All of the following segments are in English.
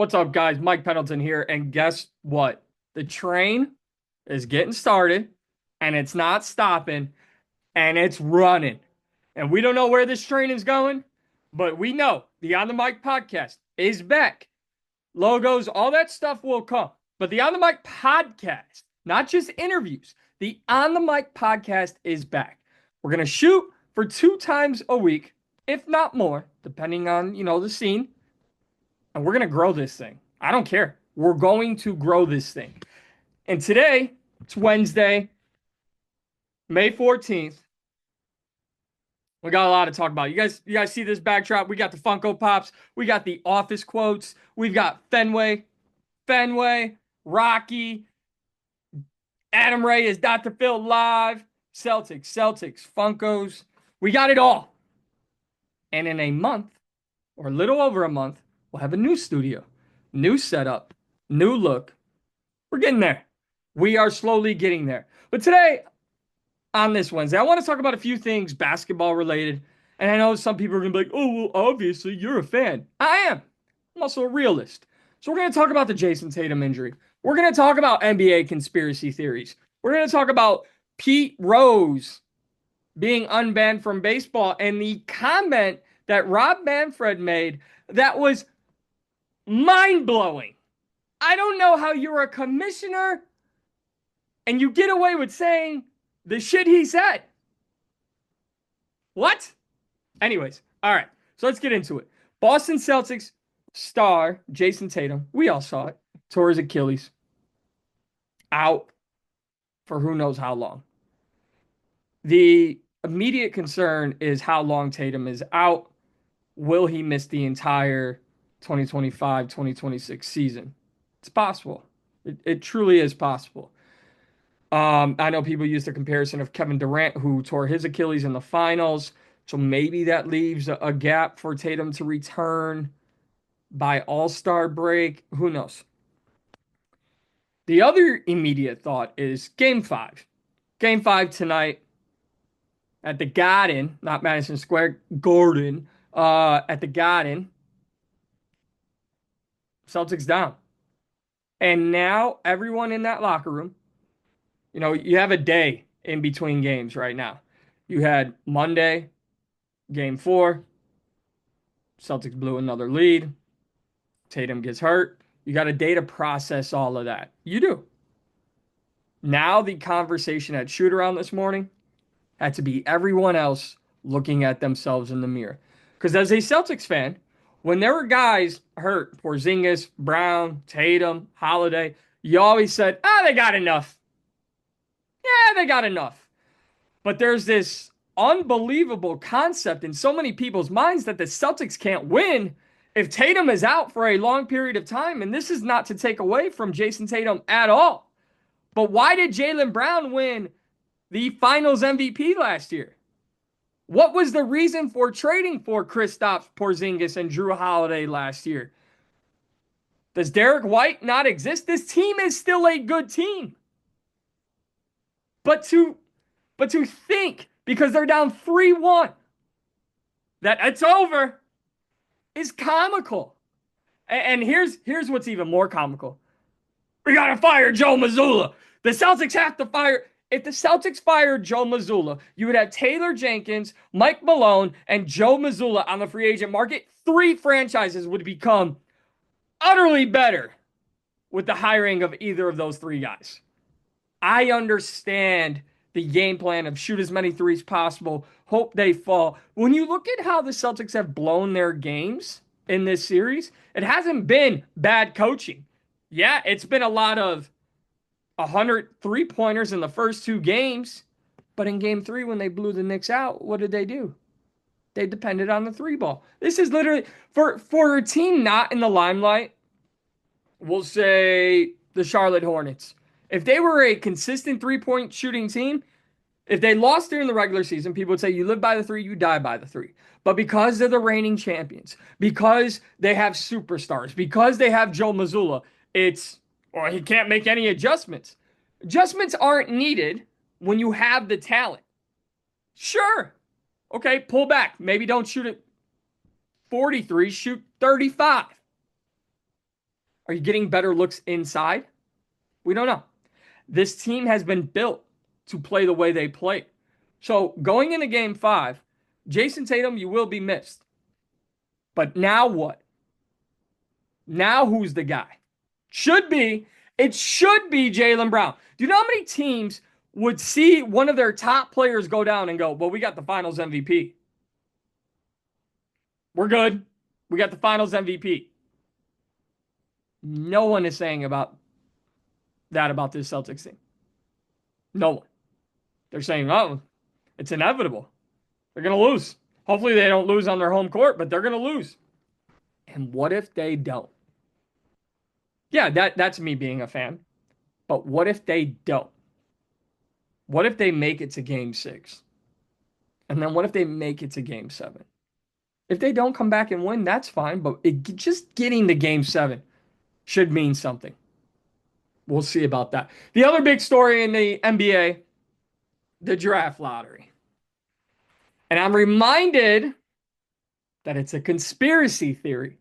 What's up, guys? Mike Pendleton here. And guess what? The train is getting started and it's not stopping and it's running. And we don't know where this train is going, but we know the On the Mic podcast is back. Logos, all that stuff will come. But the On the Mic podcast, not just interviews, the On the Mic podcast is back. We're going to shoot for 2 times a week, if not more, depending on, the scene, and we're going to grow this thing. I don't care. We're going to grow this thing. And today, it's Wednesday, May 14th. We got a lot to talk about. You guys see this backdrop? We got the Funko Pops. We got the Office quotes. We've got Fenway, Rocky, Adam Ray is Dr. Phil live, Celtics, Funkos. We got it all. And in a month, or a little over a month, we'll have a new studio, new setup, new look. We're getting there. We are slowly getting there. But today, on this Wednesday, I want to talk about a few things basketball related. And I know some people are going to be like, oh, well, obviously you're a fan. I am. I'm also a realist. So we're going to talk about the Jayson Tatum injury. We're going to talk about NBA conspiracy theories. We're going to talk about Pete Rose being unbanned from baseball and the comment that Rob Manfred made that was mind-blowing. I don't know how you're a commissioner and you get away with saying the shit he said. What? Anyways, all right. So let's get into it. Boston Celtics star Jayson Tatum, we all saw it, tore his Achilles. Out for who knows how long. The immediate concern is how long Tatum is out. Will he miss the entire 2025-2026 season? It's possible. It truly is possible. I know people use the comparison of Kevin Durant, who tore his Achilles in the finals. So maybe that leaves a gap for Tatum to return by All-Star break. Who knows? The other immediate thought is Game 5. Game 5 tonight at the Garden, not Madison Square Garden, at the Garden. Celtics down. And now everyone in that locker room, you have a day in between games right now. You had Monday, Game 4. Celtics blew another lead. Tatum gets hurt. You got a day to process all of that. You do. Now the conversation at shoot-around this morning had to be everyone else looking at themselves in the mirror. Because as a Celtics fan, when there were guys hurt, Porzingis, Brown, Tatum, Holiday, you always said, they got enough. Yeah, they got enough. But there's this unbelievable concept in so many people's minds that the Celtics can't win if Tatum is out for a long period of time. And this is not to take away from Jayson Tatum at all. But why did Jaylen Brown win the Finals MVP last year? What was the reason for trading for Kristaps Porzingis and Drew Holiday last year? Does Derek White not exist? This team is still a good team. But to think, because they're down 3-1, that it's over is comical. And here's what's even more comical. We got to fire Joe Mazzulla. The Celtics have to fire. If the Celtics fired Joe Mazzulla, you would have Taylor Jenkins, Mike Malone, and Joe Mazzulla on the free agent market. 3 franchises would become utterly better with the hiring of either of those 3 guys. I understand the game plan of shoot as many threes as possible, hope they fall. When you look at how the Celtics have blown their games in this series, it hasn't been bad coaching. Yeah, it's been a lot of 100 3-pointers in the first 2 games, but in game 3 when they blew the Knicks out, what did they do? They depended on the 3 ball. This is literally, for a team not in the limelight, we'll say the Charlotte Hornets. If they were a consistent 3-point shooting team, if they lost during the regular season, people would say you live by the 3, you die by the 3. But because they're the reigning champions, because they have superstars, because they have Joe Mazzulla, he can't make any adjustments. Adjustments aren't needed when you have the talent. Sure. Okay, pull back. Maybe don't shoot at 43, shoot 35. Are you getting better looks inside? We don't know. This team has been built to play the way they play. So going into game 5, Jayson Tatum, you will be missed. But now what? Now who's the guy? It should be Jaylen Brown. Do you know how many teams would see one of their top players go down and go, well, we got the finals MVP. We're good. We got the finals MVP. No one is saying about that about this Celtics team. No one. They're saying, oh, it's inevitable. They're going to lose. Hopefully they don't lose on their home court, but they're going to lose. And what if they don't? Yeah, that's me being a fan. But what if they don't? What if they make it to game 6? And then what if they make it to game 7? If they don't come back and win, that's fine. But just getting to game 7 should mean something. We'll see about that. The other big story in the NBA, the draft lottery. And I'm reminded that it's a conspiracy theory,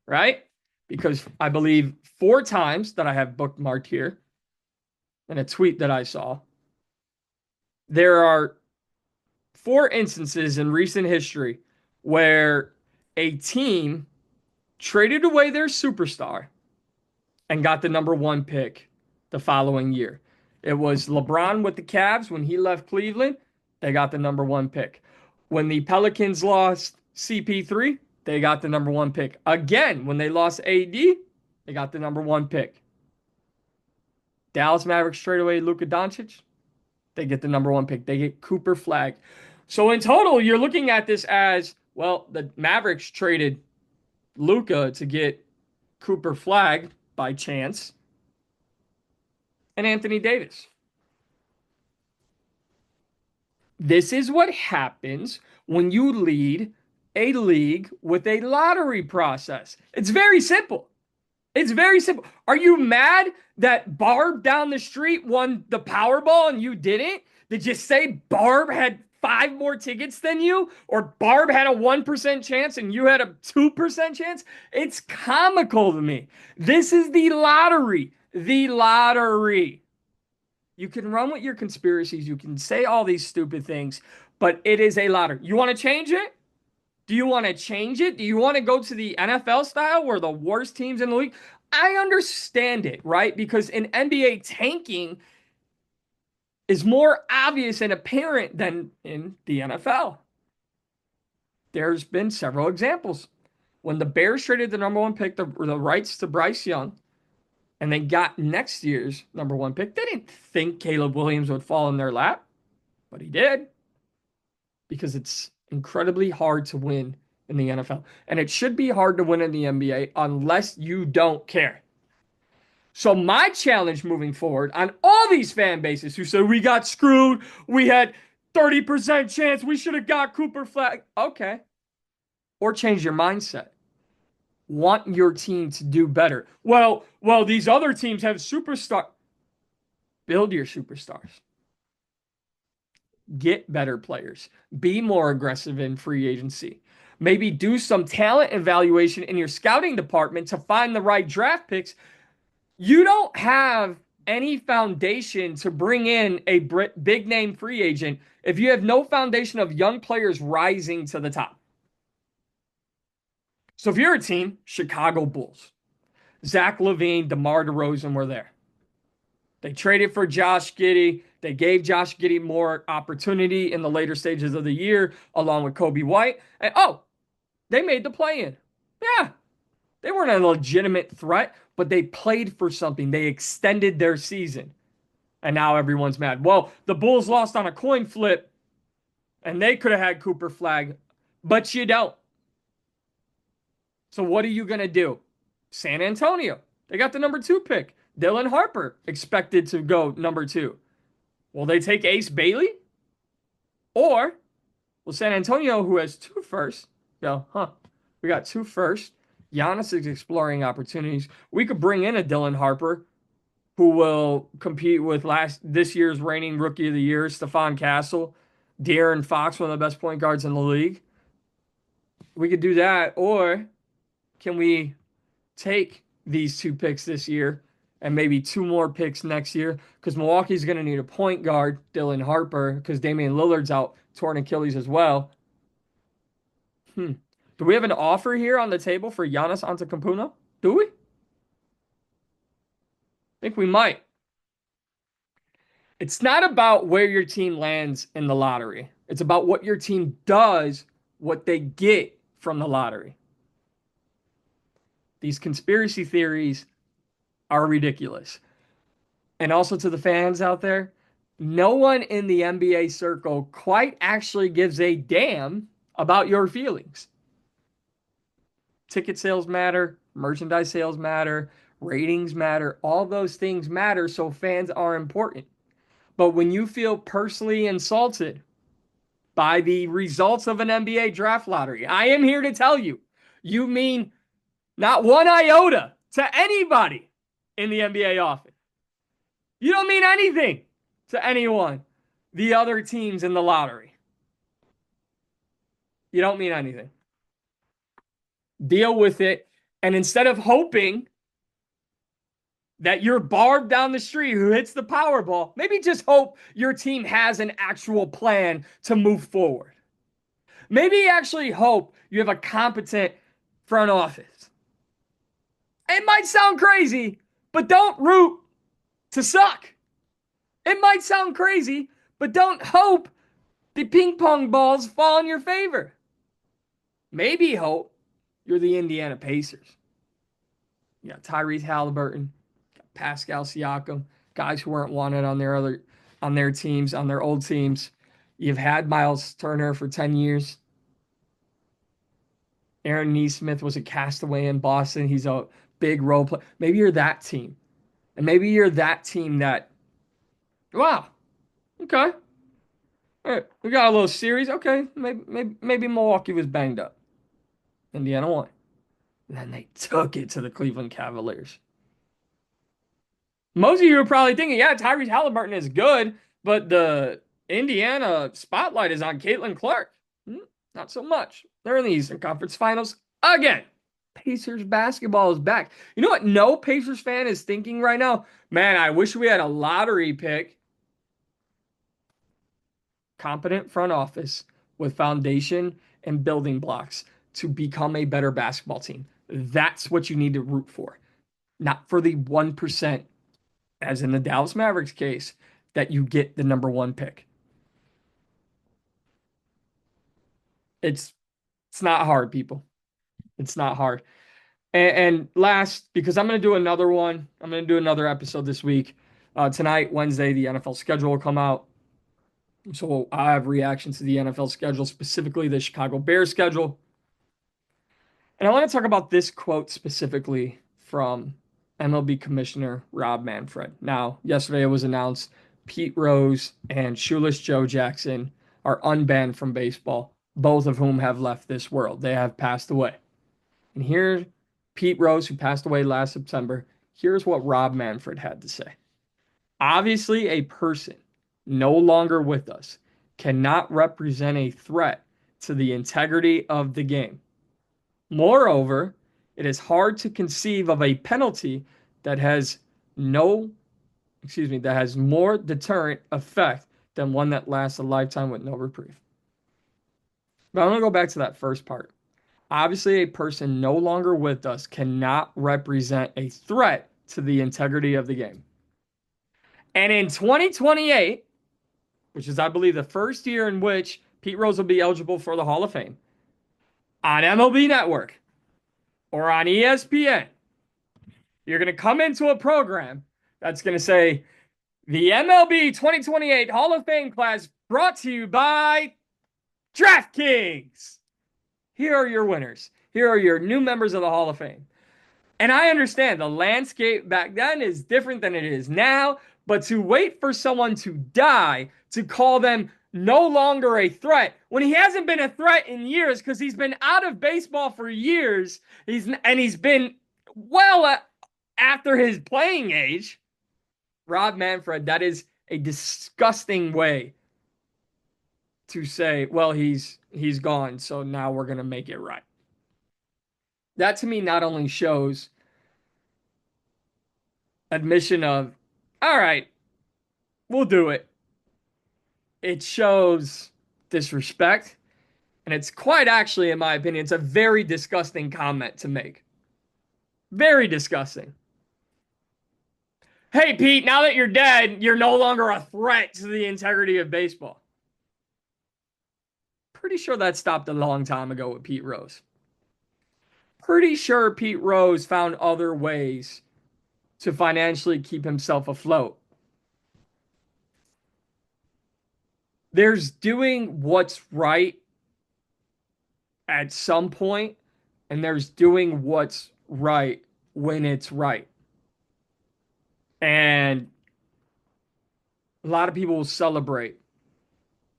right? Because I believe 4 times that I have bookmarked here in a tweet that I saw, there are 4 instances in recent history where a team traded away their superstar and got the number 1 pick the following year. It was LeBron with the Cavs when he left Cleveland. They got the number 1 pick. When the Pelicans lost CP3, they got the number 1 pick. Again, when they lost AD, they got the number 1 pick. Dallas Mavericks trade away Luka Doncic. They get the number 1 pick. They get Cooper Flag. So in total, you're looking at this as, well, the Mavericks traded Luka to get Cooper Flag by chance and Anthony Davis. This is what happens when you lead a league with a lottery process. It's very simple. It's very simple. Are you mad that Barb down the street won the Powerball and you didn't? Did you say Barb had 5 more tickets than you? Or Barb had a 1% chance and you had a 2% chance? It's comical to me. This is the lottery. The lottery. You can run with your conspiracies. You can say all these stupid things, but it is a lottery. You want to change it? Do you want to change it? Do you want to go to the NFL style where the worst teams in the league? I understand it, right? Because in NBA, tanking is more obvious and apparent than in the NFL. There's been several examples. When the Bears traded the number 1 pick, the rights to Bryce Young, and they got next year's number 1 pick, they didn't think Caleb Williams would fall in their lap, but he did. Because it's incredibly hard to win in the NFL. And it should be hard to win in the NBA unless you don't care. So my challenge moving forward on all these fan bases who say we got screwed, we had 30% chance, we should have got Cooper Flag. Okay. Or change your mindset. Want your team to do better. Well, these other teams have superstars. Build your superstars. Get better players. Be more aggressive in free agency. Maybe do some talent evaluation in your scouting department to find the right draft picks. You don't have any foundation to bring in a big name free agent if you have no foundation of young players rising to the top. So if you're a team, Chicago Bulls, Zach LaVine, DeMar DeRozan were there. They traded for Josh Giddey. They gave Josh Giddey more opportunity in the later stages of the year, along with Kobe White. And they made the play-in. Yeah, they weren't a legitimate threat, but they played for something. They extended their season. And now everyone's mad. Well, the Bulls lost on a coin flip, and they could have had Cooper Flag, but you don't. So what are you going to do? San Antonio, they got the number 2 pick. Dylan Harper expected to go number 2. Will they take Ace Bailey? Or will San Antonio, who has 2 firsts, go, we got 2 firsts. Giannis is exploring opportunities. We could bring in a Dylan Harper who will compete with this year's reigning Rookie of the Year, Stephon Castle, De'Aaron Fox, one of the best point guards in the league. We could do that. Or can we take these two picks this year and maybe two more picks next year because Milwaukee's going to need a point guard, Dylan Harper, because Damian Lillard's out, torn Achilles as well. Hmm. Do we have an offer here on the table for Giannis Antetokounmpo? Do we? I think we might. It's not about where your team lands in the lottery. It's about what your team does, what they get from the lottery. These conspiracy theories are ridiculous. And also to the fans out there, no one in the NBA circle quite actually gives a damn about your feelings. Ticket sales matter, merchandise sales matter, ratings matter, all those things matter, so fans are important. But when you feel personally insulted by the results of an NBA draft lottery, I am here to tell you, you mean not one iota to anybody in the NBA office. You don't mean anything to anyone, the other teams in the lottery. You don't mean anything. Deal with it. And instead of hoping that you're Barb down the street who hits the Powerball, maybe just hope your team has an actual plan to move forward. Maybe actually hope you have a competent front office. It might sound crazy, but don't root to suck. It might sound crazy, but don't hope the ping pong balls fall in your favor. Maybe hope you're the Indiana Pacers. You got Tyrese Halliburton, got Pascal Siakam, guys who weren't wanted on their teams, on their old teams. You've had Miles Turner for 10 years. Aaron Nesmith was a castaway in Boston. He's a big role player. Maybe you're that team. And maybe you're that team that, wow, okay. All right, we got a little series. Okay, maybe Milwaukee was banged up. Indiana won. And then they took it to the Cleveland Cavaliers. Most of you are probably thinking, yeah, Tyrese Halliburton is good, but the Indiana spotlight is on Caitlin Clark. Not so much. They're in the Eastern Conference Finals again. Pacers basketball is back. You know what no Pacers fan is thinking right now? Man, I wish we had a lottery pick. Competent front office with foundation and building blocks to become a better basketball team. That's what you need to root for. Not for the 1%, as in the Dallas Mavericks case, that you get the number one pick. It's not hard, people. It's not hard. And last, because I'm going to do another one, I'm going to do another episode this week. Tonight, Wednesday, the NFL schedule will come out. So I have reactions to the NFL schedule, specifically the Chicago Bears schedule. And I want to talk about this quote specifically from MLB Commissioner Rob Manfred. Now, yesterday it was announced Pete Rose and Shoeless Joe Jackson are unbanned from baseball, both of whom have left this world. They have passed away. And here, Pete Rose, who passed away last September, here's what Rob Manfred had to say. Obviously, a person no longer with us cannot represent a threat to the integrity of the game. Moreover, it is hard to conceive of a penalty that has that has more deterrent effect than one that lasts a lifetime with no reprieve. But I'm going to go back to that first part. Obviously, a person no longer with us cannot represent a threat to the integrity of the game. And in 2028, which is, I believe, the first year in which Pete Rose will be eligible for the Hall of Fame, on MLB Network or on ESPN, you're going to come into a program that's going to say, the MLB 2028 Hall of Fame class brought to you by DraftKings. Here are your winners. Here are your new members of the Hall of Fame. And I understand the landscape back then is different than it is now, but to wait for someone to die to call them no longer a threat when he hasn't been a threat in years because he's been out of baseball for years, he's been well after his playing age. Rob Manfred, that is a disgusting way to say, well, he's gone, so now we're going to make it right. That to me not only shows admission of, all right, we'll do it. It shows disrespect. And it's quite actually, in my opinion, it's a very disgusting comment to make. Very disgusting. Hey, Pete, now that you're dead, you're no longer a threat to the integrity of baseball. Pretty sure that stopped a long time ago with Pete Rose. Pretty sure Pete Rose found other ways to financially keep himself afloat. There's doing what's right at some point, and there's doing what's right when it's right. And a lot of people will celebrate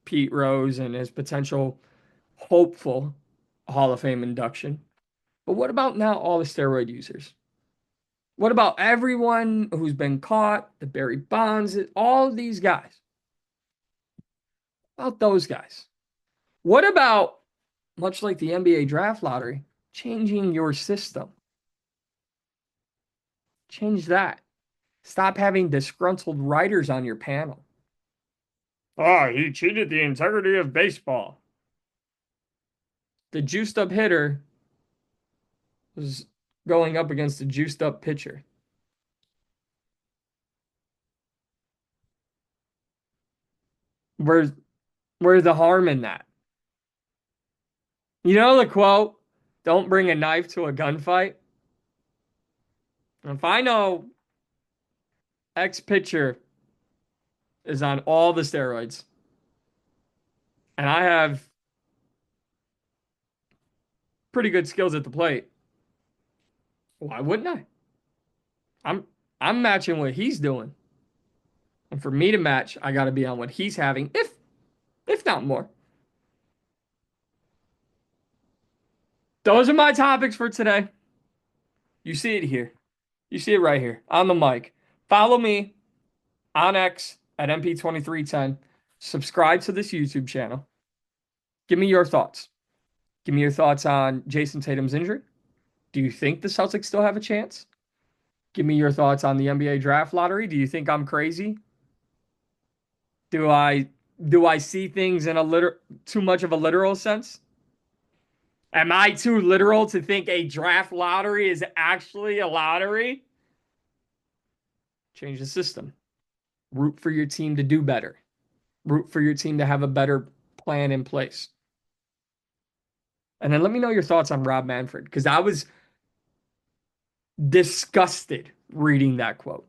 Pete Rose and his potential hopeful Hall of Fame induction. But what about now all the steroid users? What about everyone who's been caught, the Barry Bonds, all of these guys? What about those guys? What about, much like the NBA draft lottery, changing your system? Change that. Stop having disgruntled writers on your panel. Oh, he cheated the integrity of baseball. The juiced up hitter was going up against a juiced up pitcher. Where's where's the harm in that? You know the quote, don't bring a knife to a gunfight? If I know X pitcher is on all the steroids and I have pretty good skills at the plate, why wouldn't I? I'm I'm matching what he's doing. And for me to match, I got to be on what he's having, if not more. Those are my topics for today. You see it here. You see it right here on the mic. Follow me on X at MP2310. Subscribe to this YouTube channel. Give me your thoughts. Give me your thoughts on Jayson Tatum's injury. Do you think the Celtics still have a chance? Give me your thoughts on the NBA draft lottery. Do you think I'm crazy? Do I see things in too much of a literal sense? Am I too literal to think a draft lottery is actually a lottery? Change the system. Root for your team to do better. Root for your team to have a better plan in place. And then let me know your thoughts on Rob Manfred, because I was disgusted reading that quote.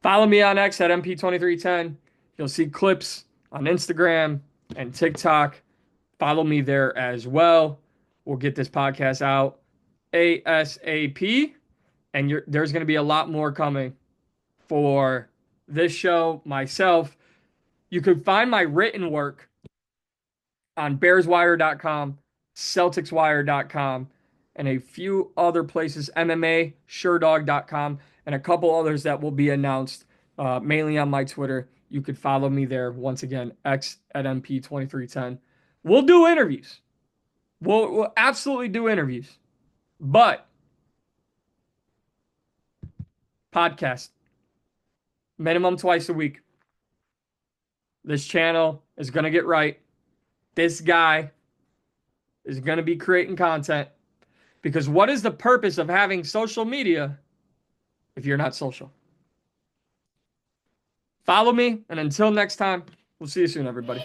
Follow me on X at MP2310. You'll see clips on Instagram and TikTok. Follow me there as well. We'll get this podcast out ASAP. And there's going to be a lot more coming for this show, myself. You can find my written work on bearswire.com, celticswire.com, and a few other places, MMA, suredog.com, and a couple others that will be announced mainly on my Twitter. You could follow me there. Once again, X at MP2310. We'll do interviews. We'll absolutely do interviews. But podcast, minimum twice a week. This channel is going to get right. This guy is going to be creating content. Because what is the purpose of having social media if you're not social? Follow me, and until next time, we'll see you soon, everybody.